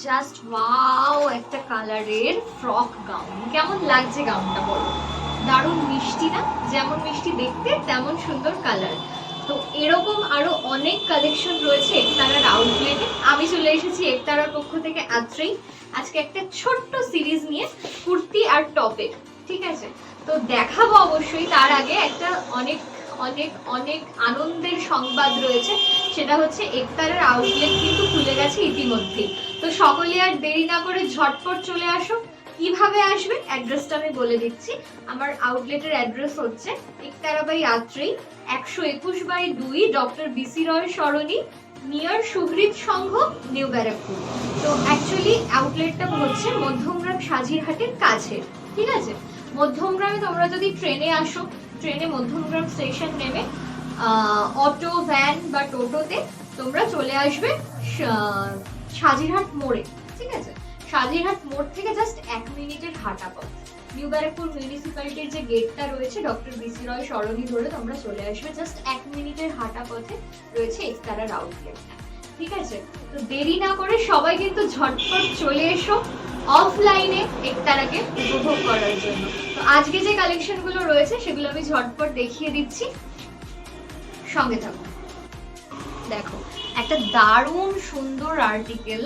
Just wow, একটা কালারের frock gown. কেমন লাগছে গাউনটা বলো? দারুণ মিষ্টি না? যেমন মিষ্টি দেখতে তেমন সুন্দর কালার। তো এরকম আরো অনেক কালেকশন রয়েছে একতারার আউটলেটে। আমি চলে এসেছি একতারার পক্ষ থেকে আত্রেই আজকে একটা ছোট্ট সিরিজ নিয়ে, কুর্তি আর টপে। ঠিক আছে, তো দেখাবো অবশ্যই। তার আগে একটা অনেক অনেক অনেক আনন্দের সংবাদ রয়েছে, সেটা হচ্ছে একতারার আউটলেট কিন্তু খুলে গেছে ইতিমধ্যেই। তো সকলে আর দেরি না করে ঝটপট চলে আসো। কিভাবে আসবে অ্যাড্রেসটা আমি বলে দিচ্ছি। আমার আউটলেটের অ্যাড্রেস হচ্ছে Ektara by Atrei, 121/2 doctor BC Roy Sarani, near Suhrid Sangha, New Barrackpore. তো অ্যাকচুয়ালি আউটলেটটা হচ্ছে মধ্যমগ্রাম সাজিরহাটের কাছে। ঠিক আছে, মধ্যমগ্রামে তোমরা যদি ট্রেনে আসো, ট্রেনে মধ্যমগ্রাম স্টেশন নেমে অটো, ভ্যান বা টোটোতে তোমরা চলে আসবে সাজিরহাট মোড়ে। ঠিক আছে, সাজিরহাট মোড় থেকে জাস্ট 1 মিনিটের হাঁটা পথ। নিউ ব্যারাকপুর মিউনিসিপ্যালিটির যে গেটটা রয়েছে ডক্টর বিসি রয় সরণি ধরে তোমরা চলে আসবে, জাস্ট 1 মিনিটের হাঁটা পথে রয়েছে একতারার আউটলেটটা। ঠিক আছে, তো দেরি না করে সবাই কিন্তু ঝটপট চলে এসো অফলাইনে একতারাকে উপভোগ করার জন্য। তো আজকে যে কালেকশনগুলো রয়েছে সেগুলো আমি ঝটপট দেখিয়ে দিচ্ছি, সঙ্গে থাকো। দেখো, একটা দারুণ সুন্দর আর্টিকেল,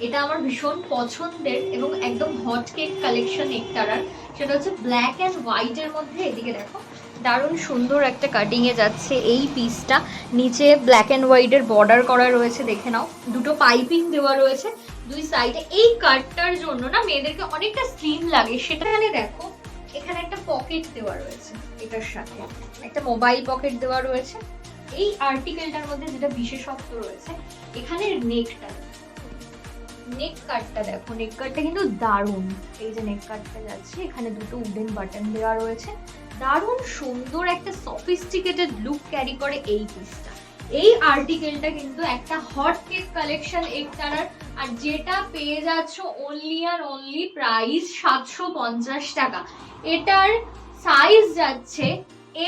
এটা আমার ভীষণ পছন্দের এবং একদম হট কেক কালেকশন একতারার। সেটা হচ্ছে ব্ল্যাক অ্যান্ড হোয়াইট এর মধ্যে। এদিকে দেখো, দারুণ সুন্দর একটা কাটিং এ যাচ্ছে এই পিসটা। নিচে ব্ল্যাক অ্যান্ড হোয়াইট এর বর্ডার করা রয়েছে, দেখে নাও। দুটো পাইপিং দেওয়া রয়েছে দুই সাইডে। এই কাটটার জন্য না মেয়েদেরকে অনেকটা স্লিম লাগে, সেটা এখানে দেখো। এখানে একটা পকেট দেওয়া রয়েছে, এটার সাথে একটা মোবাইল পকেট দেওয়া রয়েছে। এই আর্টিকেলটার মধ্যে যেটা বিশেষত্ব রয়েছে, এখানে নেকটা, নেক কাটটা দেখো। নেক কাটটা কিন্তু দারুণ। এই যে নেক কাটটা যাচ্ছে, এখানে দুটো উডেন বাটন দেওয়া রয়েছে। দারুণ সুন্দর একটা সফিস্টিকেটেড লুক ক্যারি করে এই পিসটা। এই আর্টিকেলটা কিন্তু একটা হট কেক কালেকশন একতারার, আর যেটা পেয়ে যাচ্ছ অনলি আর অনলি প্রাইস 750 টাকা। এটার সাইজ যাচ্ছে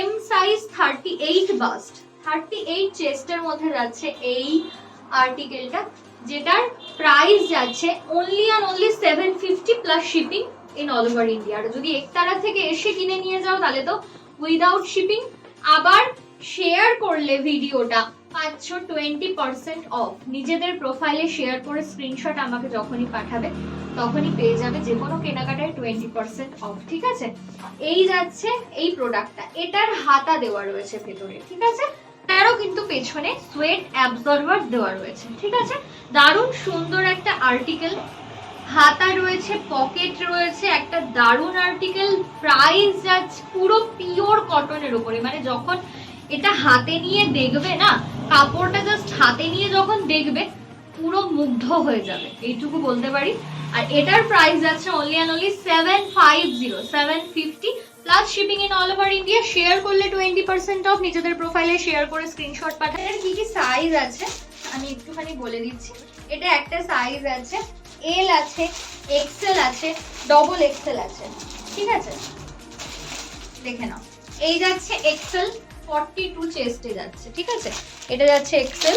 এম সাইজ 38 বাস্ট, 38 চেস্টের মধ্যে যাচ্ছে এই আর্টিকেলটা, যেটার প্রাইস যাচ্ছে অনলি আর only 750 plus shipping in all over India. আর যদি একতারা থেকে এসে কিনে নিয়ে যাও তাহলে তো উইদাউট শিপিং। আবার শেয়ার করলে ভিডিওটা পাচ্ছ 20% অফ। নিজেদের প্রোফাইলে শেয়ার করে স্ক্রিনশট আমাকে যখনই পাঠাবে তখনই পেয়ে যাবে যে কোনো কেনাকাটায় 20% অফ। ঠিক আছে, এই যাচ্ছে এই প্রোডাক্টটা। এটার হাতা দেওয়া রয়েছে ভেতরে। ঠিক আছে, তারও কিন্তু পেছনে সোয়েট অ্যাবজর্বার দেওয়া রয়েছে। ঠিক আছে, দারুণ সুন্দর একটা আর্টিকেল। হাতা রয়েছে, পকেট রয়েছে, একটা দারুণ আর্টিকেল। প্রাইস যাচ্ছে পুরো পিওর কটনের উপরে, মানে যখন এটা হাতে নিয়ে দেখবে না, কাপড়টা জাস্ট হাতে নিয়ে যখন দেখবে পুরো মুগ্ধ হয়ে যাবে, এইটুকু বলতে পারি। আর এটার প্রাইস যাচ্ছে only and only 750 plus shipping in all over India. Share করলে 20% অফ। নিজেদের প্রোফাইলে শেয়ার করে স্ক্রিনশট পাঠালে। কি কি সাইজ আছে আমি একটুখানি বলে দিচ্ছি। এটা একটা সাইজ আছে, এল আছে, এক্সেল আছে, ডবল এক্সেল আছে। ঠিক আছে, দেখে নাও। এই যাচ্ছে এক্সেল, 42 চেস্টে যাচ্ছে। ঠিক আছে, এটা যাচ্ছে এক্সেল,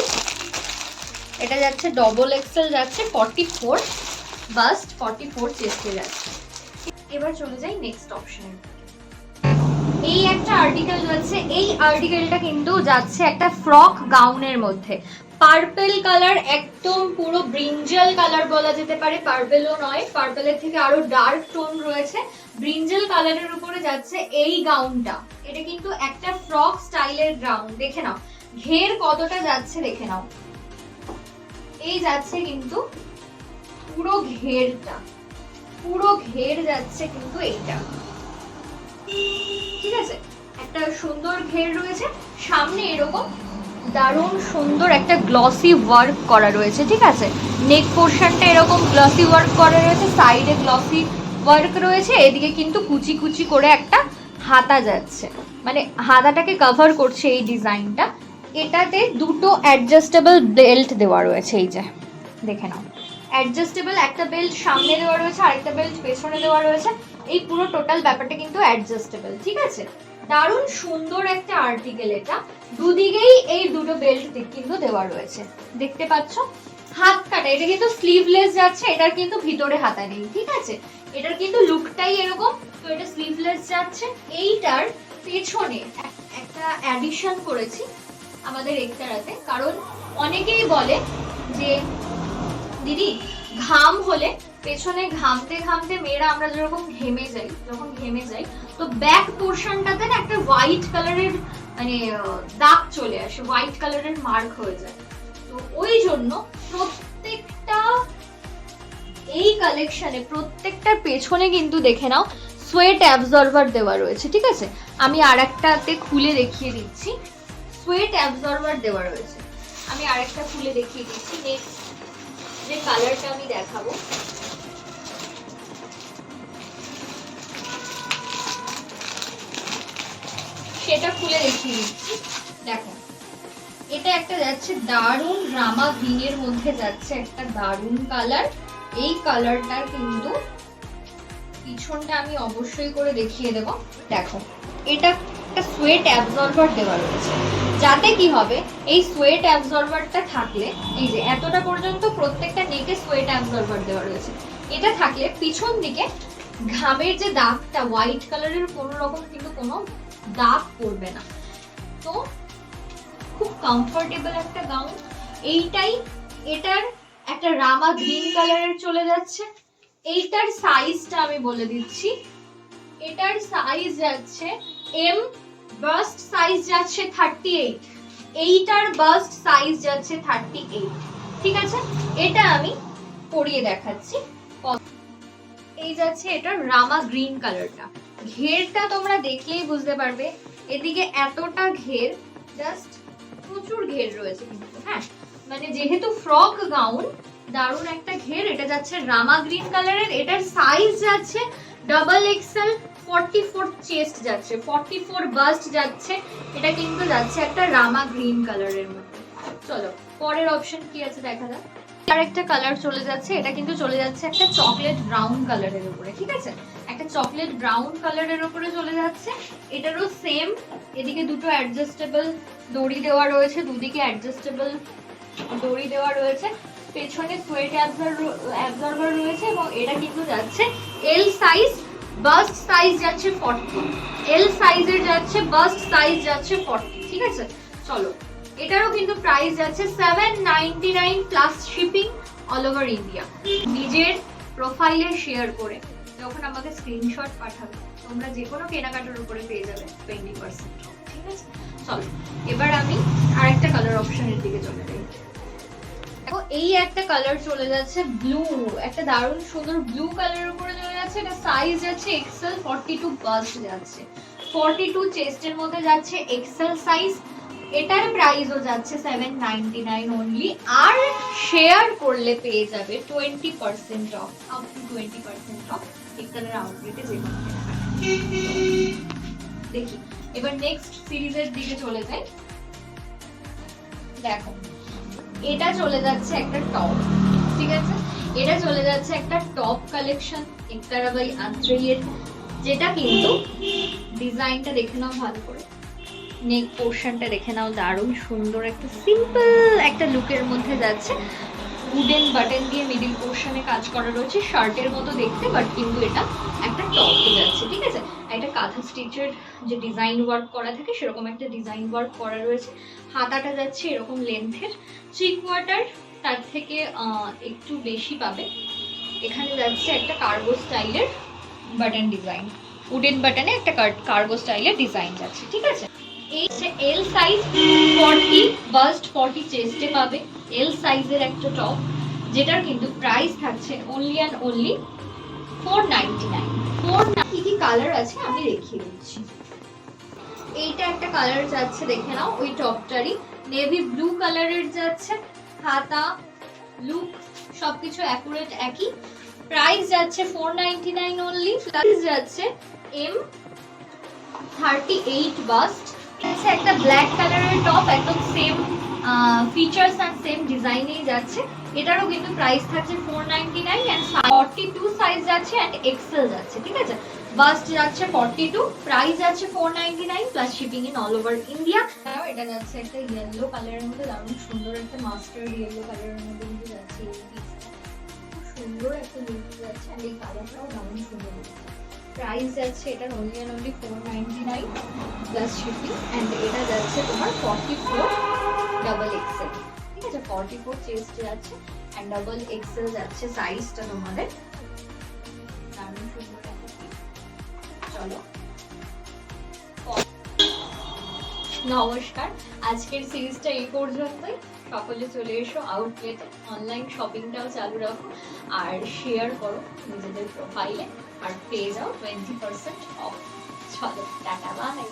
এটা যাচ্ছে ডবল এক্সেল, যাচ্ছে 44 বাস্ট, 44 চেস্টে যাচ্ছে। এবার চলে যাই নেক্সট অপশনে। এই একটা আর্টিকেল যাচ্ছে, এই আর্টিকেলটা কিন্তু যাচ্ছে একটা ফ্রক গাউনের মধ্যে। পার্পল কালার, একদম পুরো ব্রিঞ্জাল কালার বলা যেতে পারে। পার্পলও নয়, পার্পলের থেকে আরো ডার্ক টোন রয়েছে। ব্রিঞ্জাল কালারের উপরে যাচ্ছে এই গাউনটা। এটা কিন্তু একটা ফ্রক স্টাইলের গাউন। দেখে নাও ঘের কতটা যাচ্ছে, দেখে নাও। এই যাচ্ছে কিন্তু পুরো ঘেরটা, পুরো ঘের যাচ্ছে কিন্তু এইটা। ঠিক আছে, একটা সুন্দর ঘের রয়েছে। সামনে এরকম দারুণ সুন্দর একটা গ্লসি ওয়ার্ক করা রয়েছে। ঠিক আছে, নেক পোর্শনটা এরকম গ্লসি ওয়ার্ক করা রয়েছে, সাইডে গ্লসি ওয়ার্ক রয়েছে। এদিকে কিন্তু কুচি কুচি করে একটা হাতা যাচ্ছে, মানে হাতাটাকে কভার করছে এই ডিজাইনটা। এটাতে দুটো অ্যাডজাস্টেবল বেল্ট দেওয়া রয়েছে। এই যে দেখে নাও, অ্যাডজাস্টেবল একটা বেল্ট সামনে দেওয়া রয়েছে, আরেকটা বেল্ট পেছনে দেওয়া রয়েছে। এই পুরো টোটাল ব্যাপারটা কিন্তু অ্যাডজাস্টেবল। ঠিক আছে, দারুণ সুন্দর একটা আর্টিকেল এটা। দুদিকেই এই দুটো বেল্ট কিন্তু দেওয়া রয়েছে, দেখতে পাচ্ছ। হাত কাটা, এটা কিন্তু স্লিভলেস যাচ্ছে, এটার কিন্তু ভিতরে হাতা নেই, ঠিক আছে? এটার কিন্তু লুকটাই এরকম, তো এটা স্লিভলেস যাচ্ছে। এইটার পেছনে একটা অ্যাডিশন করেছি আমাদের একতারাতে, কারণ অনেকেই বলে যে দিদি ঘাম হলে পেছনে ঘামতে ঘামতে মেয়েরা আমরা যেরকম যখন ঘেমে যাই তো ব্যাক পোর্শনটাতে না একটা হোয়াইট কালারের মানে দাগ চলে আসে, হোয়াইট কালারের মার্ক হয়ে যায়। তো ওই জন্য প্রত্যেকটা এই কালেকশনে প্রত্যেকটার পেছনে কিন্তু দেখে নাও সোয়েট অ্যাবজর্বার দেওয়া রয়েছে, ঠিক আছে? আমি আরেকটাতে খুলে দেখিয়ে দিচ্ছি, সোয়েট অ্যাবজর্বার দেওয়া রয়েছে। আমি আরেকটা খুলে দেখিয়ে দিচ্ছি। নেক্সট যে কালারটা আমি দেখাবো সেটা খুলে দেখিয়ে দিচ্ছি। দেখো, এটা একটা যাচ্ছে দারুণ রামা গ্রিনের মধ্যে যাচ্ছে একটা দারুণ কালার। এই কালারটার কিন্তু পিছনটা আমি অবশ্যই করে দেখিয়ে দেব। দেখো, এটা একটা সোয়েট অ্যাবজর্বার দেওয়া রয়েছে, যাতে কি হবে এই সোয়েট অ্যাবজর্বারটা থাকলে, এই যে এতটা পর্যন্ত প্রত্যেকটা নেকে সোয়েট অ্যাবজর্বার দেওয়া রয়েছে, এটা থাকলে পিছন দিকে ঘামের যে দাগটা হোয়াইট কালারের কোনো রকম কিন্তু কোনো দাগ পড়বে না। তো খুব কমফোর্টেবল একটা গাউন। এইটাই, এটার একটা রামা গ্রিন কালারের চলে যাচ্ছে। এইটার সাইজটা আমি বলে দিচ্ছি, এটার সাইজ যাচ্ছে এম, বাস্ট সাইজ যাচ্ছে 38, এইটার বাস্ট সাইজ যাচ্ছে 38, ঠিক আছে? এটা আমি পরিয়ে দেখাচ্ছি। এই যাচ্ছে এটা রামা গ্রিন কালারটা, ঘেরটা তোমরা দেখলেই বুঝতে পারবে, এদিকে এতটা ঘের, জাস্ট প্রচুর ঘের রয়েছে কিন্তু, হ্যাঁ মানে যেহেতু ফ্রক গাউন, দারুণ একটা ঘের। এটা যাচ্ছে রামা গ্রিন কালারের, এটার সাইজ যাচ্ছে ডাবল এক্সেল, 44 চেস্ট যাচ্ছে, 44 বাস্ট যাচ্ছে। এটা কিন্তু যাচ্ছে একটা রামা গ্রিন কালারের মধ্যে। চলো পরের অপশন কি আছে দেখা যাক। আর একটা কালার চলে যাচ্ছে, এটা কিন্তু চলে যাচ্ছে একটা চকলেট ব্রাউন কালারের উপরে, ঠিক আছে? একটা চকলেট ব্রাউন কালারের উপরে চলে যাচ্ছে। এটারও সেম, এদিকে দুটো অ্যাডজাস্টেবল দড়ি দেওয়া রয়েছে, দুদিকে অ্যাডজাস্টেবল দড়ি দেওয়া রয়েছে, পেছনে সোয়েট অ্যাবজর্বার রয়েছে, এবং এটা কিন্তু যাচ্ছে এল সাইজ, বাস্ট সাইজ যাচ্ছে 40, এল সাইজের যাচ্ছে, বাস্ট সাইজ যাচ্ছে 40, ঠিক আছে? চলো, এটারও কিন্তু প্রাইস যাচ্ছে 799 plus shipping all over India. নিজের প্রোফাইলে শেয়ার করে যখন আমাকে স্ক্রিনশট পাঠাবে, তোমরা যে কোনো কেনাকাটার উপরে পেয়ে যাবে 20%, ঠিক আছে? চলো এবার আমি আরেকটা কালার অপশনের দিকে চলে যাই। দেখো, এই একটা কালার চলে যাচ্ছে ব্লু, একটা দারুণ সুন্দর ব্লু কালারের উপরে চলে যাচ্ছে। এটা সাইজ যাচ্ছে এক্সেল, 42 বাস্ট যাচ্ছে, 42 চেস্টের মধ্যে যাচ্ছে এক্সেল সাইজ। এটার প্রাইসও যাচ্ছে 799 অনলি, আর শেয়ার করলে পেয়ে যাবে 20% অফ, আপ টু 20% অফ একটার আউটলেটে যে কোনো দেখি। এবার নেক্সট সিরিজের দিকে চলে যাই। দেখো, এটা চলে যাচ্ছে একটা টপ, ঠিক আছে? এটা চলে যাচ্ছে একটা টপ কালেকশন একতারা বাই আন্ত্রেয়ের, যেটা কিন্তু ডিজাইনটা দেখে নাও ভালো করে, নেক পোর্শনটা দেখে নাও, দারুণ সুন্দর একটা সিম্পল একটা লুকের মধ্যে যাচ্ছে। উডেন বাটন দিয়ে মিডিল পোর্শনে কাজ করা রয়েছে, শার্টের মতো দেখতে, বাট কিন্তু এটা একটা টপে যাচ্ছে, ঠিক আছে? একটা কাঁথা স্টিচের যে ডিজাইন ওয়ার্ক করা থাকে সেরকম একটা ডিজাইন ওয়ার্ক করা রয়েছে। হাতাটা যাচ্ছে এরকম লেন্থের, 3 কোয়ার্টার, তার থেকে একটু বেশি পাবে। এখানে যাচ্ছে একটা কার্গো স্টাইলের বাটন ডিজাইন, উডেন বাটনে একটা কার্গো স্টাইলের ডিজাইন যাচ্ছে, ঠিক আছে? এই এল সাইজ 40 বাস্ট 40 চেস্টে পাবে, এল সাইজের একটা টপ, যেটার কিন্তু প্রাইস থাকছে অনলি অ্যান্ড অনলি 499। কি কি কালার আছে আমি দেখিয়ে দিচ্ছি। এইটা একটা কালার যাচ্ছে, দেখে নাও, ওই টপটারই নেভি ব্লু কালারের যাচ্ছে, হাতা লুক সবকিছু অ্যাকুরেট একই। প্রাইস যাচ্ছে 499 অনলি, প্রাইস যাচ্ছে এম, 38 বাস্ট। একটা ব্ল্যাক কালারের টপ, একদম সেম ফিচার্স এন্ড সেম ডিজাইনেই যাচ্ছে। এটারও কিন্তু প্রাইস থাকছে 499 এন্ড 42 সাইজ যাচ্ছে এন্ড এক্সেল যাচ্ছে, ঠিক আছে? বাস্ট যাচ্ছে 42, প্রাইস যাচ্ছে 499 plus shipping in all over India. এটা যাচ্ছে একটা ইয়েলো কালারের মধ্যে, দারুণ সুন্দর একটা মাস্টার্ড ইয়েলো কালারের মধ্যে যাচ্ছে। সুন্দর একটা লুক যাচ্ছে, অ্যান্ড এই কালারটাও দারুণ সুন্দর। প্রাইস যাচ্ছে এটার only and only 499 plus shipping, and এটা যাচ্ছে তোমার 44 ডাবল এক্সেল। ঠিক আছে, 44 চেস্ট যাচ্ছে অ্যান্ড ডাবল এক্সেল যাচ্ছে সাইজটা তোমাদের। দারুণ সুন্দর একটা piece। চলো, নমস্কার, আজকের সিরিজটা এই পর্যন্তই। সকলে চলে এসো আউটলেটে, অনলাইন শপিংটাও চালু রাখো, আর শেয়ার করো নিজেদের প্রোফাইলে, আর পেয়ে যাও 20% অফ। চলো, টাটা, বাই।